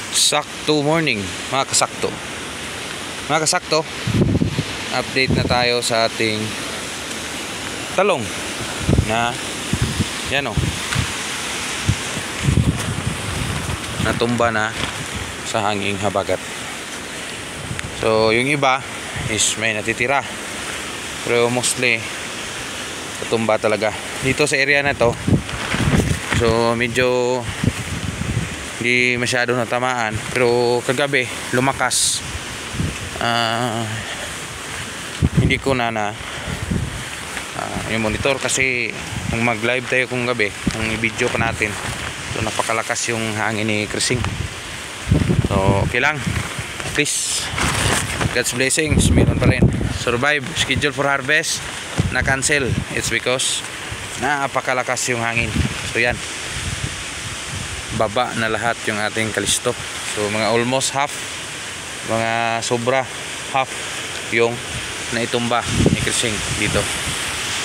Sakto morning, mga kasakto. Mga kasakto, update na tayo sa ating talong na yan o, natumba na sa hanging habagat. So yung iba is may natitira, pero mostly natumba talaga dito sa area na to. So medyo hindi masyado natamaan, pero kagabi lumakas. Hindi ko na yung monitor kasi nung mag live tayo kung gabi, nung i-video pa natin, so napakalakas yung hangin ni Krising. So okay lang, at least God's blessings, meron pa rin. Survive, schedule for harvest na cancel, it's because napakalakas yung hangin. So yan, baba na lahat yung ating kalisto. So mga almost half, mga sobra half yung naitumba ni Krising dito.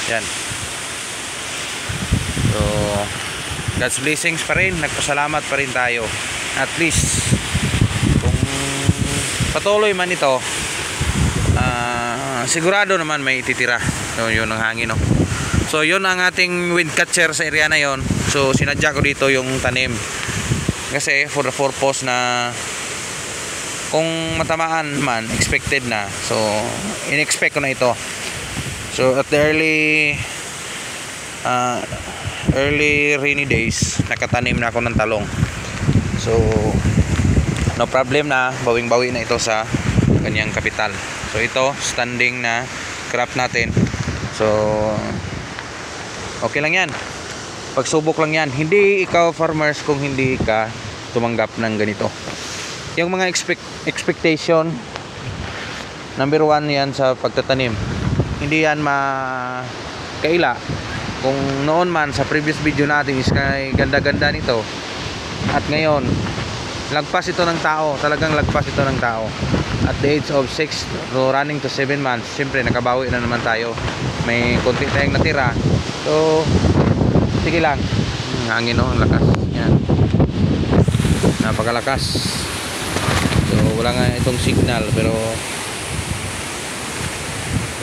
Yan. So God's blessings pa rin, nagpasalamat pa rin tayo. At least kung patuloy man ito, sigurado naman may ititira. So yun ang hangin, no? So yun ang ating wind catcher sa area na yon. So sinadya ko dito yung tanim kasi for the purpose na kung matamaan man, expected na. So in-expect ko na ito. So at the early rainy days, nakatanim na ako ng talong. So no problem na, bawing-bawi na ito sa kanyang kapital. So ito, standing na crop natin. So okay lang yan, pagsubok lang yan. Hindi ikaw farmers kung hindi ka tumanggap ng ganito. Yung mga expectation, number one yan sa pagtatanim. Hindi yan makaila. Kung noon man sa previous video natin is ganda-ganda nito, at ngayon lagpas ito ng tao, talagang lagpas ito ng tao. At the age of 6 running to 7 months, siyempre nakabawi na naman tayo, may konti tayong natira. So sige lang, hangin, no? Ang lakas yan, napakalakas. So wala nga itong signal, pero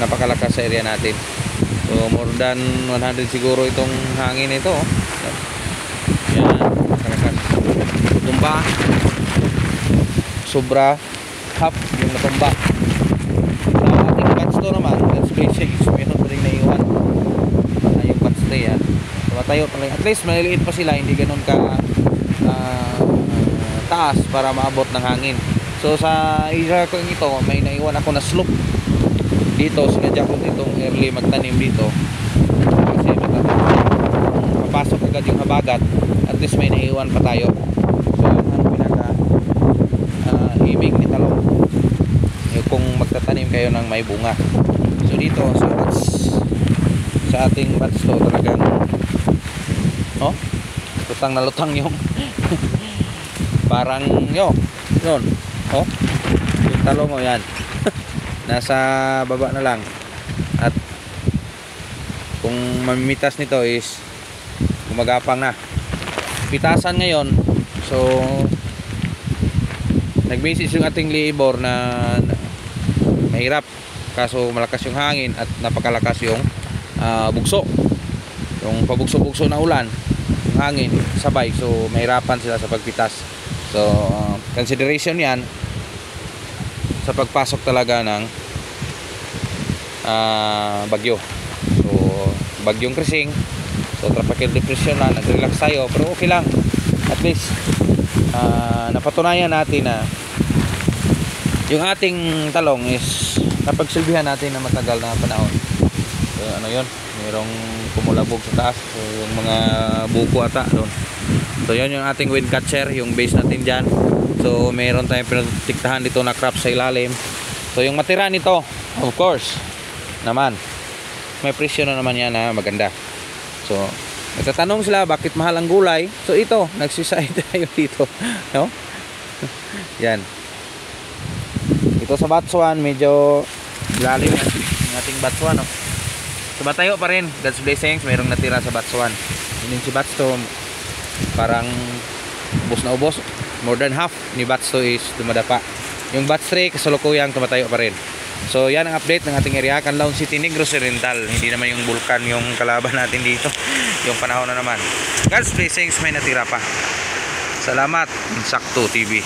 napakalakas sa area natin. So more than 100 siguro itong hangin ito. Yan, napakalakas. Tumba, sobra half yung natumba. Sa ating patsto naman, that's basic, meron pa rin naiwan yung patsto yan. So matayo pa rin, at least maliliit pa sila, hindi ganun ka taas para maabot ng hangin. So sa area ko ito, may naiwan ako na slope dito. Sinadya ko ditong early magtanim dito kasi mapasok agad yung habagat, at least may naiwan pa tayo. So ang pinaka ibig ni talong yung kung magtatanim kayo ng may bunga. So dito sa ating batch to, talagang lutang na lutang yung parang yun yung talong yan nasa baba na lang. At kung mamimitas nito is gumagapang na pitasan ngayon. So nag-message yung ating labor na mahirap kaso malakas yung hangin at napakalakas yung bugso, yung pabugso-bugso na ulan, yung hangin sabay. So mahirapan sila sa pagpitas. So consideration yan sa pagpasok talaga ng bagyo. So bagyong Krising, so tropical depression na, nag-relax tayo, pero okay lang. At least napatunayan natin na yung ating talong is napagsilbihan natin na matagal na panahon. So ano yun, mayroong kumulabog sa taas, so yung mga buko ata doon. So yun yung ating wind catcher, yung base natin dyan. So mayroon tayong pinatiktahan dito na crop sa ilalim. So yung matira nito, of course naman, may presyo na naman yan na maganda. So nagtatanong sila bakit mahal ang gulay. So ito, nagsiside tayo dito, no? Yan. Ito sa batch 1, medyo lalim yan yung ating batch 1, no? So batayo pa rin, God's blessings, mayroong natira sa batch 1. Yun si batch 2, parang ubos na ubos. more than half ni batch 2 is dumadapa. Yung batch 3 kasalukuyang tumatayo pa rin. So yan ang update ng ating area, Canlaon City, Negros Oriental. Hindi naman yung bulkan yung kalaban natin dito. Yung panahon na naman. God's blessings, may natira pa. Salamat, Insakto TV.